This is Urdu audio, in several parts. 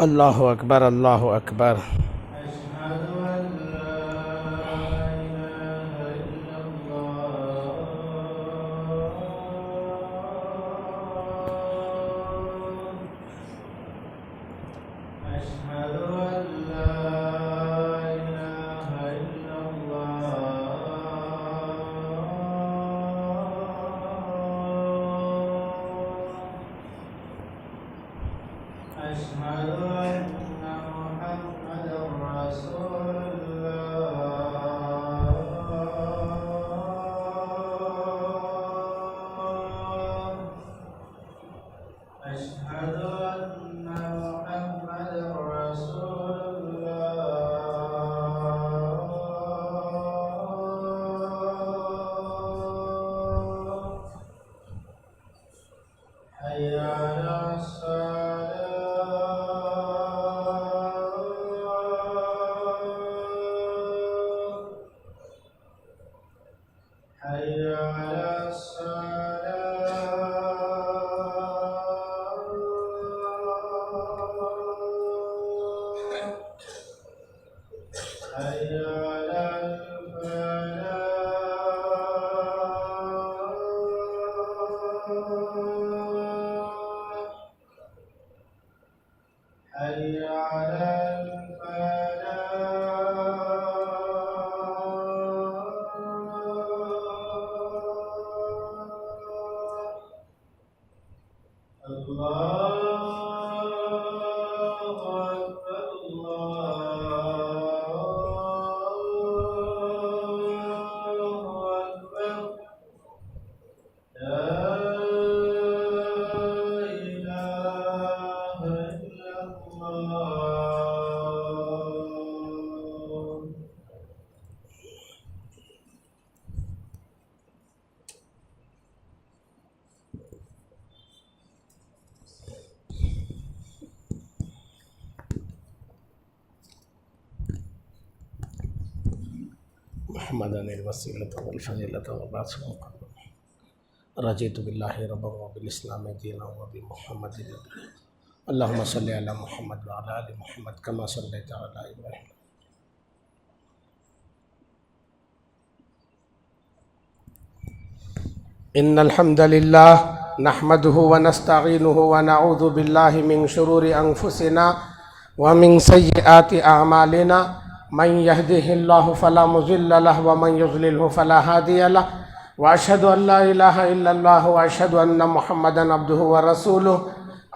اللہ اکبر اللہ اکبر۔ محمدن الوسیلۃ والفضیلۃ وبعثہ مقربا رضیت باللہ ربا وبالاسلام دینا وبمحمد نبی اللہم صلی علی محمد وعلی آل محمد کما صلیت علی ابراہیم۔ ان الحمد للہ نحمدہ ونستعینہ ونعوذ باللہ من شرور انفسنا ومن سیئات اعمالنا من يهده الله فلا مضل له ومن يضلله فلا هادي له واشهد ان لا اله الا الله واشهد ان محمدا عبده ورسوله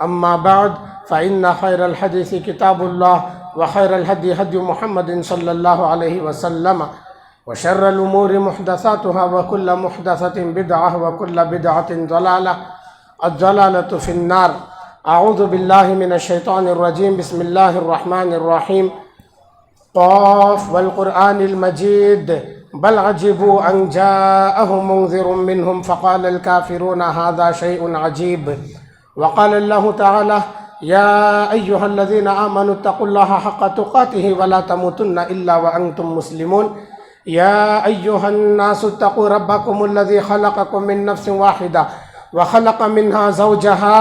اما بعد فان خير الحديث كتاب الله وخير الهدي هدي محمد صلى الله عليه وسلم وشر الامور محدثاتها وكل محدثة بدعة وكل بدعة ضلالة الضلالة في النار۔ اعوذ بالله من الشيطان الرجيم، بسم الله الرحمن الرحيم۔ قاف والقرآن المجيد بل عجبوا أن جاءهم منذر منهم فقال الكافرون هذا شيء عجيب۔ وقال الله تعالى يا أيها الذين آمنوا اتقوا الله حق تقاته ولا تموتن إلا وأنتم مسلمون۔ يا أيها الناس اتقوا ربكم الذي خلقكم من نفس واحدة وخلق منها زوجها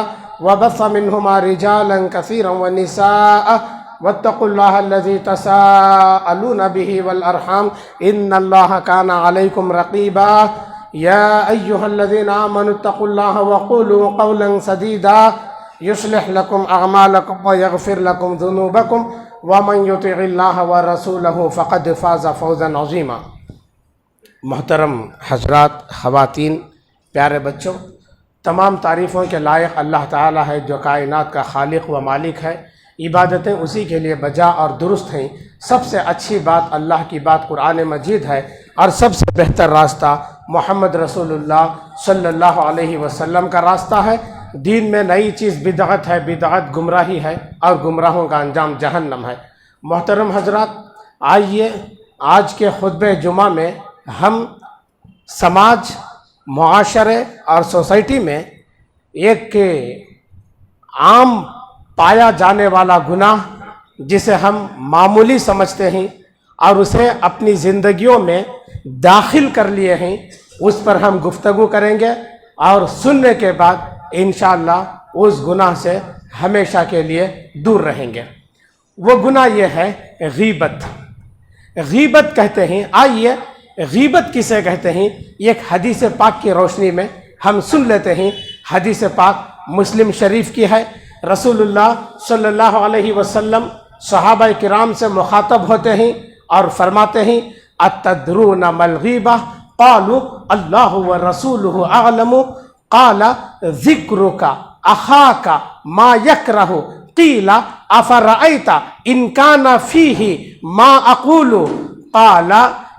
وبث منهما رجالا كثيرا ونساء واتقوا الله الذي تساءلون به والأرحام إن الله كان عليكم رقيبا۔ يا أيها الذين آمنوا اتقوا الله وقولوا قولا سديدا يصلح لكم أعمالكم ويغفر لكم ذنوبكم ومن يطع الله ورسوله فقد فاز فوزا عظيما۔ محترم حضرات، خواتین، پیارے بچوں، تمام تعریفوں کے لائق اللہ تعالیٰ ہے جو کائنات کا خالق و مالک ہے۔ عبادتیں اسی کے لیے بجا اور درست ہیں۔ سب سے اچھی بات اللہ کی بات قرآن مجید ہے، اور سب سے بہتر راستہ محمد رسول اللہ صلی اللہ علیہ وسلم کا راستہ ہے۔ دین میں نئی چیز بدعت ہے، بدعت گمراہی ہے، اور گمراہوں کا انجام جہنم ہے۔ محترم حضرات، آئیے آج کے خطبہ جمعہ میں ہم سماج، معاشرے اور سوسائٹی میں ایک عام پایا جانے والا گناہ جسے ہم معمولی سمجھتے ہیں اور اسے اپنی زندگیوں میں داخل کر لیے ہیں، اس پر ہم گفتگو کریں گے، اور سننے کے بعد انشاءاللہ اس گناہ سے ہمیشہ کے لیے دور رہیں گے۔ وہ گناہ یہ ہے غیبت۔ غیبت کہتے ہیں، آئیے غیبت کسے کہتے ہیں یہ ایک حدیث پاک کی روشنی میں ہم سن لیتے ہیں۔ حدیث پاک مسلم شریف کی ہے۔ رسول اللہ صلی اللہ علیہ وسلم صحابہ کرام سے مخاطب ہوتے ہیں اور فرماتے ہیں اتدرون ما الغیبہ قالوا اللہ ورسولہ اعلم قال ذکرک اخاک ما یکرہ قیل افرأیت ان کان فیہ ما اقول قال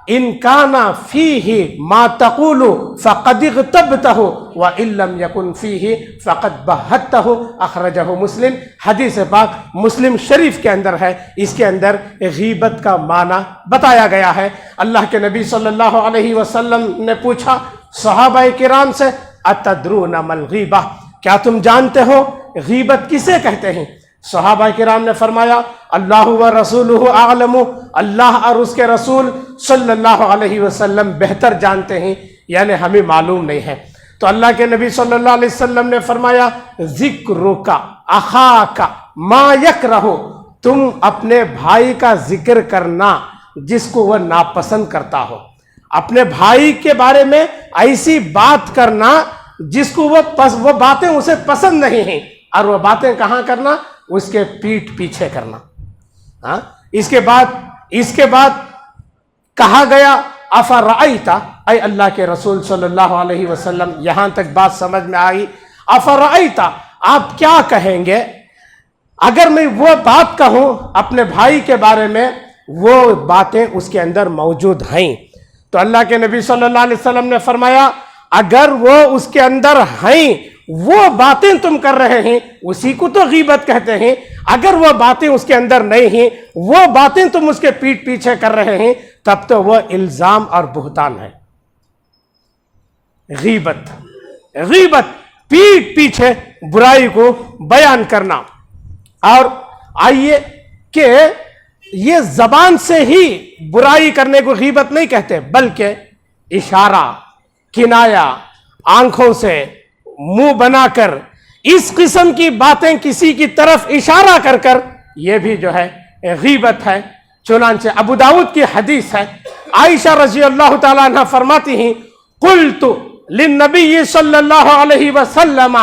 ان کان فیہ ما تقول فقد اغتبتہ وان لم یکن فیہ فقد بہتہ، اخرجہ مسلم۔ حدیث پاک مسلم شریف کے اندر ہے، اس کے اندر غیبت کا معنی بتایا گیا ہے۔ اللہ کے نبی صلی اللہ علیہ وسلم نے پوچھا صحابہ کرام سے اتدرون ما الغیبہ، کیا تم جانتے ہو غیبت کسے کہتے ہیں؟ صحابہ کرام نے فرمایا اللہ و رسولہ اعلم، اللہ اور اس کے رسول صلی اللہ علیہ وسلم بہتر جانتے ہیں، یعنی ہمیں معلوم نہیں ہے۔ تو اللہ کے نبی صلی اللہ علیہ وسلم نے فرمایا ذکرک اخاک ما یکرہ، تم اپنے بھائی کا ذکر کرنا جس کو وہ ناپسند کرتا ہو، اپنے بھائی کے بارے میں ایسی بات کرنا جس کو وہ باتیں اسے پسند نہیں ہیں، اور وہ باتیں کہاں کرنا؟ اس کے پیٹھ پیچھے کرنا۔ اس کے بعد کہا گیا افرأیت، اے اللہ کے رسول صلی اللہ علیہ وسلم، یہاں تک بات سمجھ میں آئی، افرأیت آپ کیا کہیں گے اگر میں وہ بات کہوں اپنے بھائی کے بارے میں، وہ باتیں اس کے اندر موجود ہیں؟ تو اللہ کے نبی صلی اللہ علیہ وسلم نے فرمایا اگر وہ اس کے اندر ہیں، وہ باتیں تم کر رہے ہیں، اسی کو تو غیبت کہتے ہیں۔ اگر وہ باتیں اس کے اندر نہیں ہیں، وہ باتیں تم اس کے پیٹھ پیچھے کر رہے ہیں، تب تو وہ الزام اور بہتان ہے۔ غیبت پیٹھ پیچھے برائی کو بیان کرنا۔ اور آئیے کہ یہ زبان سے ہی برائی کرنے کو غیبت نہیں کہتے، بلکہ اشارہ، کنایا، آنکھوں سے منہ بنا کر اس قسم کی باتیں کسی کی طرف اشارہ کر کر، یہ بھی جو ہے غیبت ہے۔ چنانچہ ابو داؤد کی حدیث ہے، عائشہ رضی اللہ تعالیٰ عنہ فرماتی ہیں قلت للنبی صلی اللہ علیہ وسلم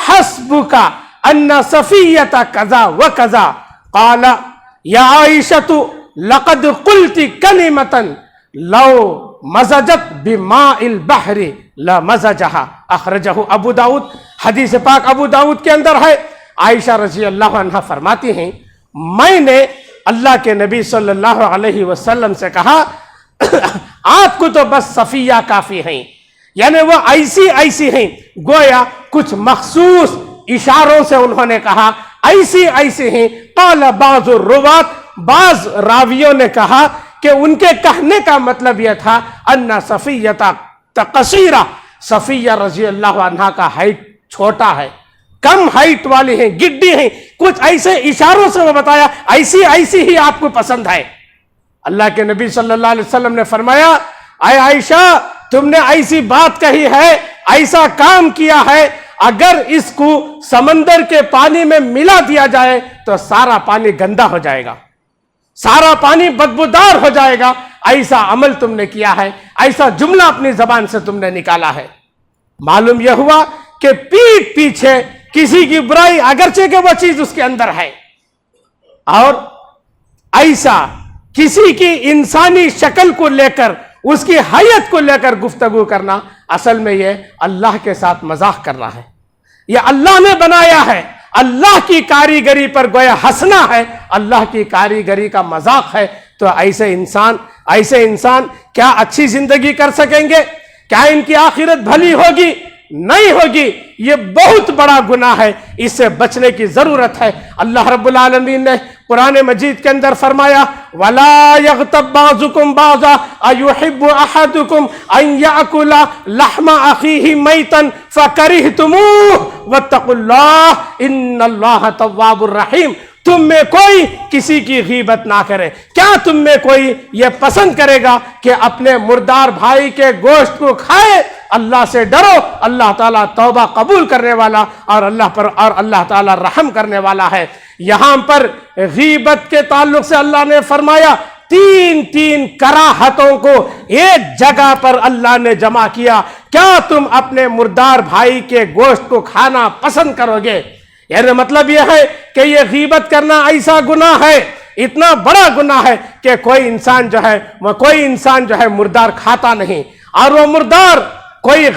حسبک ان صفیۃ کذا وکذا قال یا عائشۃ لقد قلت کلمۃ لو مزجت بماء البحر لمزجہا، اخرجہ ابو داؤد۔ حدیث پاک ابو داؤد کے اندر ہے، عائشہ رضی اللہ عنہ فرماتی ہیں میں نے اللہ کے نبی صلی اللہ علیہ وسلم سے کہا آپ کو تو بس صفیہ کافی ہیں، یعنی وہ ایسی ہیں، گویا کچھ مخصوص اشاروں سے انہوں نے کہا ایسی ہیں۔ قال بعض الروات، بعض راویوں نے کہا کہ ان کے کہنے کا مطلب یہ تھا ان صفیۃ قصیرہ، صفیہ رضی اللہ عنہ کا ہائٹ چھوٹا ہے، کم ہائٹ والی ہیں، گڈی ہیں، کچھ ایسے اشاروں سے وہ بتایا ایسی ہی آپ کو پسند ہے۔ اللہ کے نبی صلی اللہ علیہ وسلم نے فرمایا اے عائشہ تم نے ایسی بات کہی ہے، ایسا کام کیا ہے، اگر اس کو سمندر کے پانی میں ملا دیا جائے تو سارا پانی گندا ہو جائے گا، سارا پانی بدبودار ہو جائے گا، ایسا عمل تم نے کیا ہے، ایسا جملہ اپنی زبان سے تم نے نکالا ہے۔ معلوم یہ ہوا کہ پیٹھ پیچھے کسی کی برائی، اگرچہ کہ وہ چیز اس کے اندر ہے، اور ایسا کسی کی انسانی شکل کو لے کر، اس کی حیت کو لے کر گفتگو کرنا، اصل میں یہ اللہ کے ساتھ مذاق کرنا ہے، یہ اللہ نے بنایا ہے، اللہ کی کاریگری پر گویا ہنسنا ہے، اللہ کی کاریگری کا مذاق ہے۔ تو ایسے انسان کیا اچھی زندگی کر سکیں گے؟ کیا ان کی آخرت بھلی ہوگی؟ نہیں ہوگی۔ یہ بہت بڑا گناہ ہے، اس سے بچنے کی ضرورت ہے۔ اللہ رب العالمین نے قرآن مجید کے اندر فرمایا وَلَا يَغْتَبْ بَعْضُكُمْ بَعْضًا أَيُحِبُّ أَحَدُكُمْ أَن يَأْكُلَ لَحْمَ أَخِيهِ مَيْتًا فَكَرِهْتُمُوهُ وَاتَّقُوا اللَّهَ إِنَّ اللَّهَ تَوَّابٌ رَحِيمٌ۔ تم میں کوئی کسی کی غیبت نہ کرے۔ کیا تم میں کوئی یہ پسند کرے گا کہ اپنے مردار بھائی کے گوشت کو کھائے اللہ سے ڈرو، اللہ تعالیٰ توبہ قبول کرنے والا اور اللہ تعالیٰ رحم کرنے والا ہے۔ یہاں پر غیبت کے تعلق سے اللہ نے فرمایا تین کراہتوں کو ایک جگہ پر اللہ نے جمع کیا۔ کیا تم اپنے مردار بھائی کے گوشت کو کھانا پسند کرو گے؟ یعنی مطلب یہ ہے کہ یہ غیبت کرنا ایسا گناہ ہے، اتنا بڑا گناہ ہے کہ کوئی انسان جو ہے مردار کھاتا نہیں، اور وہ مردار کوئی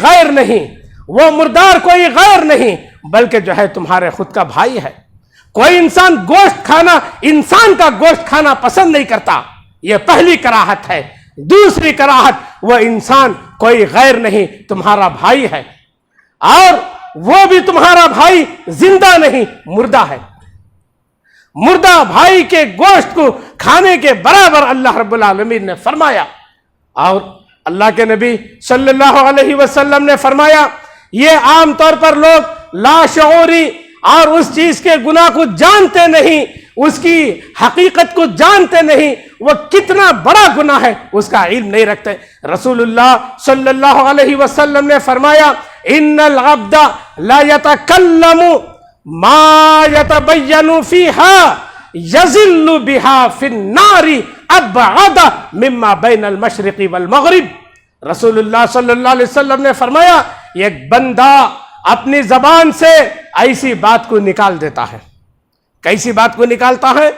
غیر نہیں بلکہ جو ہے تمہارے خود کا بھائی ہے۔ کوئی انسان انسان کا گوشت کھانا پسند نہیں کرتا، یہ پہلی کراہت ہے۔ دوسری کراہت، وہ انسان کوئی غیر نہیں، تمہارا بھائی ہے، اور وہ بھی تمہارا بھائی زندہ نہیں، مردہ ہے۔ مردہ بھائی کے گوشت کو کھانے کے برابر اللہ رب العالمین نے فرمایا، اور اللہ کے نبی صلی اللہ علیہ وسلم نے فرمایا یہ عام طور پر لوگ لاشعوری اور اس چیز کے گناہ کو جانتے نہیں، اس کی حقیقت کو جانتے نہیں، وہ کتنا بڑا گناہ ہے اس کا علم نہیں رکھتے۔ رسول اللہ صلی اللہ علیہ وسلم نے فرمایا ان العبد لا يتکلم ما يتبین فیہا یزل بہا فی النار ابعد مما بین المشرق والمغرب۔ رسول اللہ صلی اللہ علیہ وسلم نے فرمایا ایک بندہ اپنی زبان سے ایسی بات کو نکال دیتا ہے۔ کیسی بات کو نکالتا ہے؟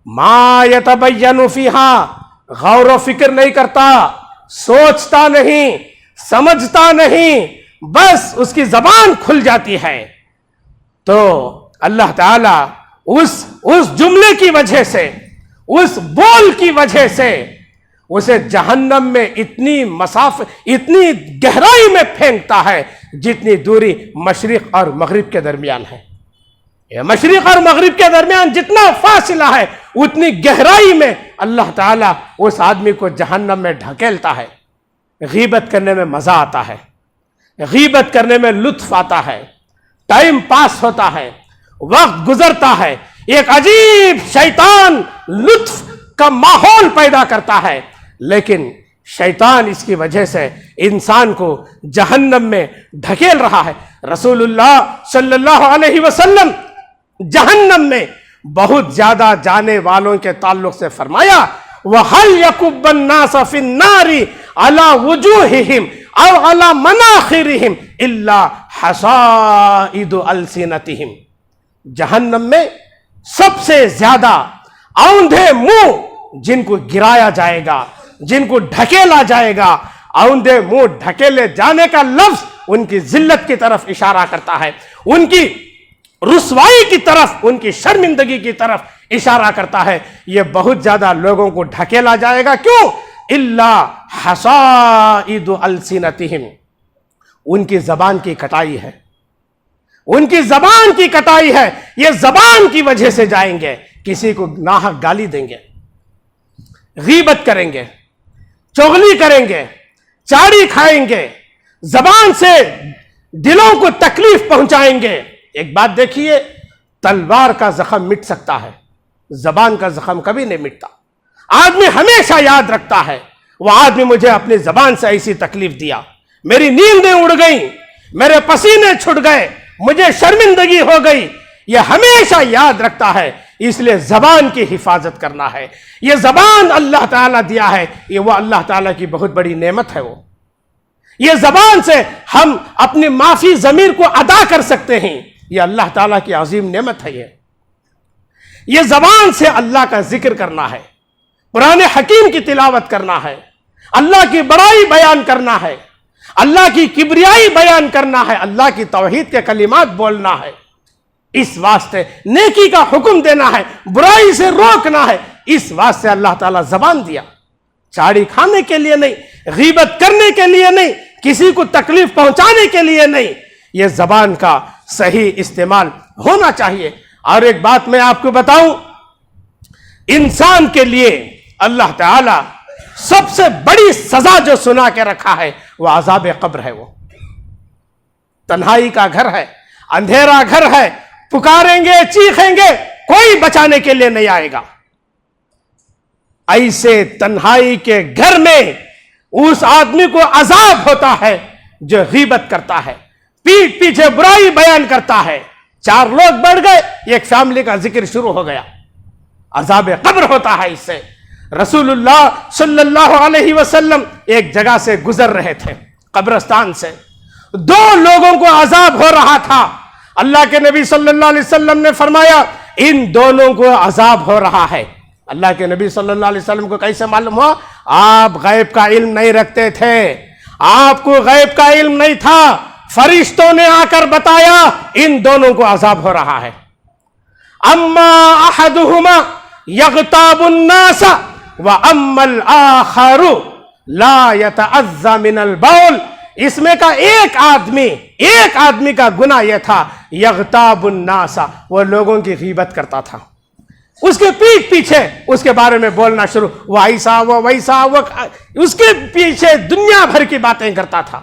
ما یتبین فیہا، غور و فکر نہیں کرتا، سوچتا نہیں، سمجھتا نہیں، بس اس کی زبان کھل جاتی ہے، تو اللہ تعالیٰ اس جملے کی وجہ سے، اس بول کی وجہ سے اسے جہنم میں اتنی گہرائی میں پھینکتا ہے جتنی دوری مشرق اور مغرب کے درمیان ہے۔ یہ مشرق اور مغرب کے درمیان جتنا فاصلہ ہے اتنی گہرائی میں اللہ تعالیٰ اس آدمی کو جہنم میں ڈھکیلتا ہے۔ غیبت کرنے میں مزہ آتا ہے، غیبت کرنے میں لطف آتا ہے، ٹائم پاس ہوتا ہے، وقت گزرتا ہے، ایک عجیب شیطان لطف کا ماحول پیدا کرتا ہے، لیکن شیطان اس کی وجہ سے انسان کو جہنم میں ڈھکیل رہا ہے۔ رسول اللہ صلی اللہ علیہ وسلم جہنم میں بہت زیادہ جانے والوں کے تعلق سے فرمایا وَهَلْ يَكُبَّ النَّاسَ فِي النَّارِ عَلَى وُجُوهِهِمْ أَوْ عَلَى مَنَاخِرِهِمْ إِلَّا حَصَائِدُ أَلْسِنَتِهِمْ۔ جہنم میں سب سے زیادہ اوندھے منہ جن کو گرایا جائے گا، جن کو ڈھکیلا جائے گا، اوندھے منہ ڈھکیلے جانے کا لفظ ان کی ذلت کی طرف اشارہ کرتا ہے، ان کی رسوائی کی طرف، ان کی شرمندگی کی طرف اشارہ کرتا ہے۔ یہ بہت زیادہ لوگوں کو ڈھکیلا جائے گا، کیوں؟ الا حصائد السنتہم، ان کی زبان کی کٹائی ہے، ان کی زبان کی کٹائی ہے، یہ زبان کی وجہ سے جائیں گے، کسی کو ناحق گالی دیں گے، غیبت کریں گے، چغلی کریں گے، چاڑی کھائیں گے، زبان سے دلوں کو تکلیف پہنچائیں گے۔ ایک بات دیکھیے، تلوار کا زخم مٹ سکتا ہے، زبان کا زخم کبھی نہیں مٹتا۔ آدمی ہمیشہ یاد رکھتا ہے وہ آدمی مجھے اپنی زبان سے ایسی تکلیف دیا، میری نیندیں اڑ گئیں، میرے پسینے چھٹ گئے، مجھے شرمندگی ہو گئی، یہ ہمیشہ یاد رکھتا ہے۔ اس لیے زبان کی حفاظت کرنا ہے۔ یہ زبان اللہ تعالیٰ دیا ہے، یہ وہ اللہ تعالیٰ کی بہت بڑی نعمت ہے۔ یہ زبان سے ہم اپنی معافی ضمیر کو ادا کر سکتے ہیں، یہ اللہ تعالیٰ کی عظیم نعمت ہے۔ یہ زبان سے اللہ کا ذکر کرنا ہے، قرآن حکیم کی تلاوت کرنا ہے، اللہ کی بڑائی بیان کرنا ہے، اللہ کی کبریائی بیان کرنا ہے، اللہ کی توحید کے کلمات بولنا ہے۔ اس واسطے نیکی کا حکم دینا ہے، برائی سے روکنا ہے، اس واسطے اللہ تعالیٰ زبان دیا۔ چاڑی کھانے کے لیے نہیں، غیبت کرنے کے لیے نہیں، کسی کو تکلیف پہنچانے کے لیے نہیں، یہ زبان کا صحیح استعمال ہونا چاہیے۔ اور ایک بات میں آپ کو بتاؤں، انسان کے لیے اللہ تعالیٰ سب سے بڑی سزا جو سنا کے رکھا ہے وہ عذاب قبر ہے۔ وہ تنہائی کا گھر ہے، اندھیرا گھر ہے، پکاریں گے، چیخیں گے، کوئی بچانے کے لیے نہیں آئے گا۔ ایسے تنہائی کے گھر میں اس آدمی کو عذاب ہوتا ہے جو غیبت کرتا ہے، پیٹھ پیچھے برائی بیان کرتا ہے، 4 لوگ بڑھ گئے، ایک فیملی کا ذکر شروع ہو گیا، عذاب قبر ہوتا ہے اس سے۔ رسول اللہ صلی اللہ علیہ وسلم ایک جگہ سے گزر رہے تھے، قبرستان سے، 2 لوگوں کو عذاب ہو رہا تھا۔ اللہ کے نبی صلی اللہ علیہ وسلم نے فرمایا ان دونوں کو عذاب ہو رہا ہے۔ اللہ کے نبی صلی اللہ علیہ وسلم کو کیسے معلوم ہوا؟ آپ غیب کا علم نہیں رکھتے تھے، آپ کو غیب کا علم نہیں تھا، فرشتوں نے آ کر بتایا ان دونوں کو عذاب ہو رہا ہے۔ اما احدہما یغتاب الناس واما الاخر لا یتعزى من البول، اس میں کا ایک آدمی کا گناہ یہ تھا، یغتاب الناس، وہ لوگوں کی غیبت کرتا تھا، اس کے پیٹھ پیچھے اس کے بارے میں بولنا شروع، وہ ایسا وہ ویسا، وہ اس کے پیچھے دنیا بھر کی باتیں کرتا تھا۔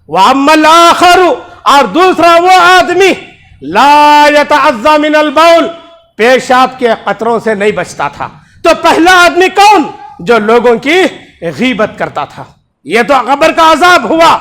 وَأَمَّا الْآخَرُ، اور دوسرا وہ آدمی، لَا يَتَعَزَّى مِنَ الْبَوْلِ، پیشاب کے قطروں سے نہیں بچتا تھا۔ تو پہلا آدمی کون؟ جو لوگوں کی غیبت کرتا تھا۔ یہ تو قبر کا عذاب ہوا،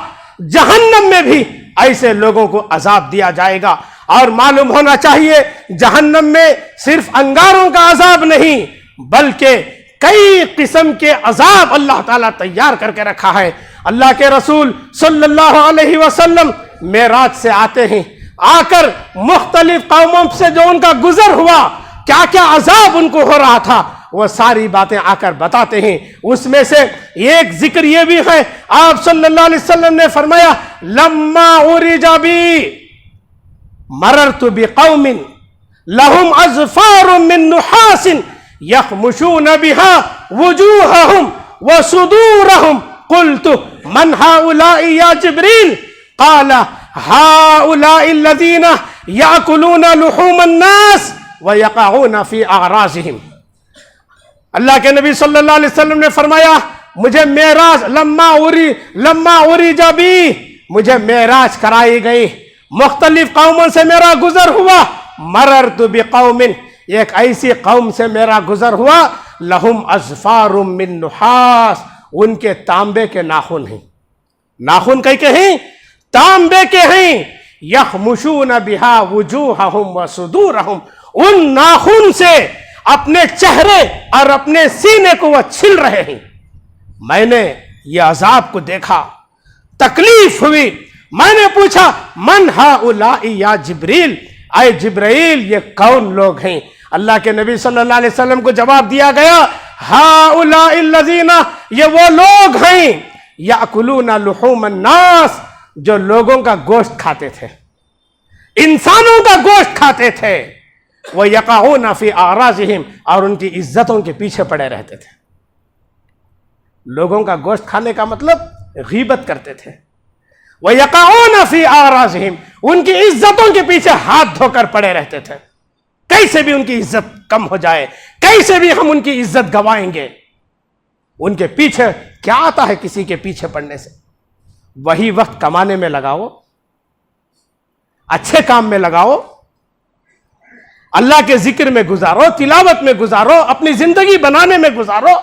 جہنم میں بھی ایسے لوگوں کو عذاب دیا جائے گا۔ اور معلوم ہونا چاہیے جہنم میں صرف انگاروں کا عذاب نہیں بلکہ کئی قسم کے عذاب اللہ تعالیٰ تیار کر کے رکھا ہے۔ اللہ کے رسول صلی اللہ علیہ وسلم معراج سے آتے ہیں، آ کر مختلف قوموں سے جو ان کا گزر ہوا، کیا کیا عذاب ان کو ہو رہا تھا، وہ ساری باتیں آ کر بتاتے ہیں۔ اس میں سے ایک ذکر یہ بھی ہے، آپ صلی اللہ علیہ وسلم نے فرمایا لما عرج بی مررت بقوم لهم اظفار من نحاس يخمشون بها وجوههم وصدورهم قلت من هؤلاء يا جبريل قال هؤلاء الذين يأكلون لحوم الناس ويقعون في أعراضهم۔ اللہ کے نبی صلی اللہ علیہ وسلم نے فرمایا مجھے معراج لما عرج بی، مجھے معراج کرائی گئی، مختلف قوموں سے میرا گزر ہوا، مررت بقوم، ایک ایسی قوم سے میرا گزر ہوا، لہم اظفار من نحاس، ان کے تانبے کے ناخن ہیں، ناخن کئی کے ہیں؟ تانبے کے ہیں، یخمشون بہا وجوہہم وصدورہم، ان ناخن سے اپنے چہرے اور اپنے سینے کو وہ چھل رہے ہیں۔ میں نے یہ عذاب کو دیکھا، تکلیف ہوئی، میں نے پوچھا من ہؤلاء یا جبریل، اے جبرائیل یہ کون لوگ ہیں؟ اللہ کے نبی صلی اللہ علیہ وسلم کو جواب دیا گیا ہؤلاء الذین، یہ وہ لوگ ہیں یاکلون لحوم الناس، جو لوگوں کا گوشت کھاتے تھے، انسانوں کا گوشت کھاتے تھے، وہ یقعون فی اعراضہم، اور ان کی عزتوں کے پیچھے پڑے رہتے تھے۔ لوگوں کا گوشت کھانے کا مطلب غیبت کرتے تھے۔ وَيَقَعُونَ فِي أَعْرَاضِهِمْ، ان کی عزتوں کے پیچھے ہاتھ دھو کر پڑے رہتے تھے، کیسے بھی ان کی عزت کم ہو جائے، کیسے بھی ہم ان کی عزت گوائیں گے۔ ان کے پیچھے کیا آتا ہے کسی کے پیچھے پڑنے سے؟ وہی وقت کمانے میں لگاؤ، اچھے کام میں لگاؤ، اللہ کے ذکر میں گزارو، تلاوت میں گزارو، اپنی زندگی بنانے میں گزارو۔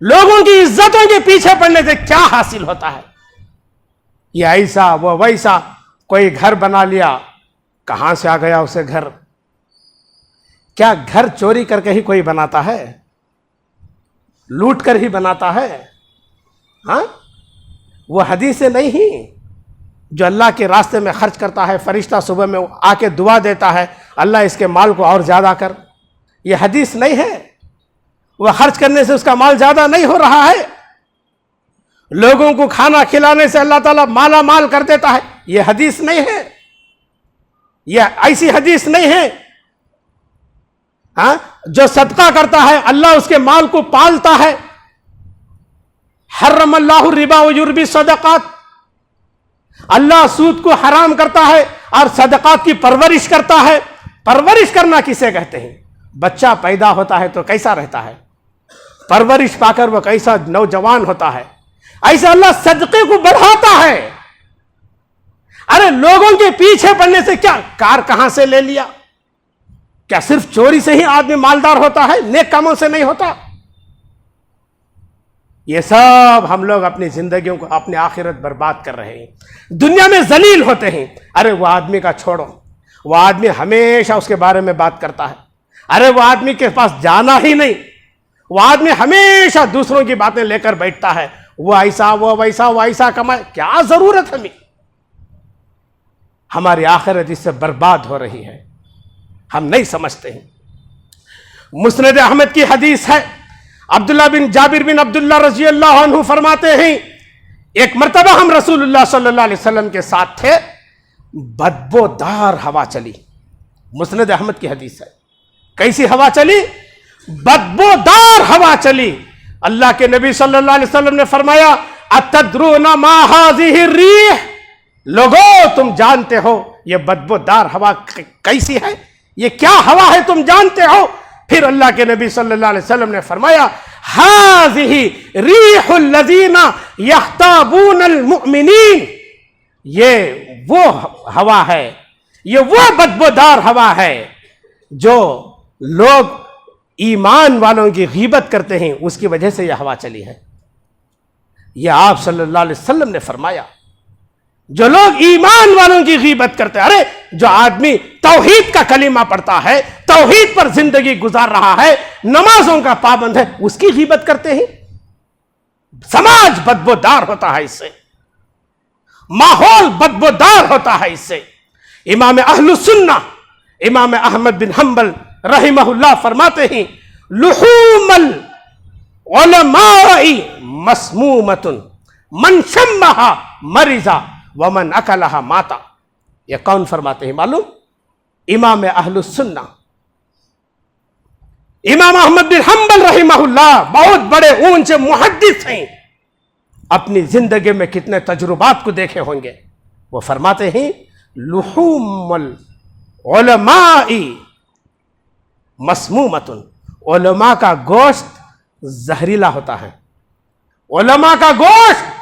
لوگوں کی عزتوں کے پیچھے پڑنے سے کیا حاصل ہوتا ہے؟ یہ ایسا وہ ویسا، کوئی گھر بنا لیا، کہاں سے آ گیا اسے گھر؟ کیا گھر چوری کر کے ہی کوئی بناتا ہے؟ لوٹ کر ہی بناتا ہے؟ ہاں، وہ حدیثیں نہیں ہیں جو اللہ کے راستے میں خرچ کرتا ہے، فرشتہ صبح میں آ کے دعا دیتا ہے اللہ اس کے مال کو اور زیادہ کر، یہ حدیث نہیں ہے۔ وہ خرچ کرنے سے اس کا مال زیادہ نہیں ہو رہا ہے، لوگوں کو کھانا کھلانے سے اللہ تعالیٰ مالا مال کر دیتا ہے، یہ حدیث نہیں ہے، یہ ایسی حدیث نہیں ہے۔ ہاں، جو صدقہ کرتا ہے اللہ اس کے مال کو پالتا ہے، حرم اللہ الربا ویربی الصدقات، اللہ سود کو حرام کرتا ہے اور صدقات کی پرورش کرتا ہے۔ پرورش کرنا کسے کہتے ہیں؟ بچہ پیدا ہوتا ہے تو کیسا رہتا ہے، پرورش پا کر وہ کیسا نوجوان ہوتا ہے، ایسا اللہ صدقے کو بڑھاتا ہے۔ ارے لوگوں کے پیچھے پڑنے سے کیا کار کہاں سے لے لیا؟ کیا صرف چوری سے ہی آدمی مالدار ہوتا ہے؟ نیک کاموں سے نہیں ہوتا؟ یہ سب ہم لوگ اپنی زندگیوں کو، اپنی آخرت برباد کر رہے ہیں، دنیا میں ذلیل ہوتے ہیں۔ ارے وہ آدمی کا چھوڑو، وہ آدمی ہمیشہ اس کے بارے میں بات کرتا ہے، ارے وہ آدمی کے پاس جانا ہی نہیں، وہ آدمی ہمیشہ دوسروں کی باتیں لے کر بیٹھتا ہے، وہ ایسا وہ ویسا، وہ ایسا کمائے، کیا ضرورت ہمیں؟ ہماری آخرت اس سے برباد ہو رہی ہے، ہم نہیں سمجھتے ہیں۔ مسند احمد کی حدیث ہے، عبداللہ بن جابر بن عبداللہ رضی اللہ عنہ فرماتے ہیں، ایک مرتبہ ہم رسول اللہ صلی اللہ علیہ وسلم کے ساتھ تھے، بدبودار ہوا چلی۔ مسند احمد کی حدیث ہے، کیسی ہوا چلی؟ بدبودار ہوا چلی۔ اللہ کے نبی صلی اللہ علیہ وسلم نے فرمایا، اتدرون ما هذه الريح، لوگو تم جانتے ہو یہ بدبودار ہوا کیسی ہے، یہ کیا ہوا ہے تم جانتے ہو؟ پھر اللہ کے نبی صلی اللہ علیہ وسلم نے فرمایا، هذه ريح الذين يحتابون المؤمنين، یہ وہ ہوا ہے، یہ وہ بدبودار ہوا ہے جو لوگ ایمان والوں کی غیبت کرتے ہیں، اس کی وجہ سے یہ ہوا چلی ہے۔ یہ آپ صلی اللہ علیہ وسلم نے فرمایا، جو لوگ ایمان والوں کی غیبت کرتے ہیں، ارے جو آدمی توحید کا کلمہ پڑھتا ہے، توحید پر زندگی گزار رہا ہے، نمازوں کا پابند ہے، اس کی غیبت کرتے ہیں۔ سماج بدبودار ہوتا ہے اس سے، ماحول بدبودار ہوتا ہے اس سے۔ امام اہل السنہ امام احمد بن حنبل رحمہ اللہ فرماتے ہیں، لحوم العلماء مسمومۃ من شمها مرض ومن اکلها مات۔ یہ کون فرماتے ہیں معلوم؟ امام اہل السنہ امام احمد بن حنبل رحمہ اللہ، بہت بڑے اونچے محدث ہیں، اپنی زندگی میں کتنے تجربات کو دیکھے ہوں گے۔ وہ فرماتے ہیں، لحوم العلماء مسمومۃ، علماء کا گوشت زہریلا ہوتا ہے، علماء کا گوشت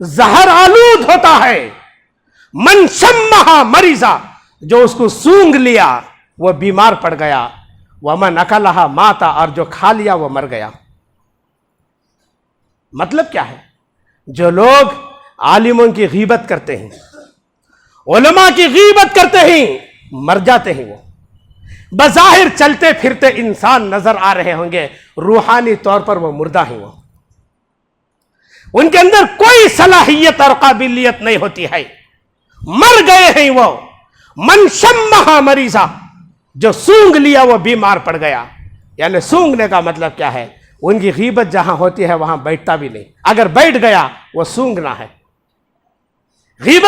زہر آلود ہوتا ہے۔ من شمها مریضا، جو اس کو سونگ لیا وہ بیمار پڑ گیا، ومن اکلها ماتا، اور جو کھا لیا وہ مر گیا۔ مطلب کیا ہے؟ جو لوگ عالموں کی غیبت کرتے ہیں، علماء کی غیبت کرتے ہیں، مر جاتے ہیں۔ وہ بظاہر چلتے پھرتے انسان نظر آ رہے ہوں گے، روحانی طور پر وہ مردہ ہیں، وہ ان کے اندر کوئی صلاحیت اور قابلیت نہیں ہوتی ہے، مر گئے ہیں وہ۔ من شمها مریضا، جو سونگ لیا وہ بیمار پڑ گیا۔ یعنی سونگنے کا مطلب کیا ہے؟ ان کی غیبت جہاں ہوتی ہے وہاں بیٹھتا بھی نہیں، اگر بیٹھ گیا وہ سونگنا ہے۔ غیبت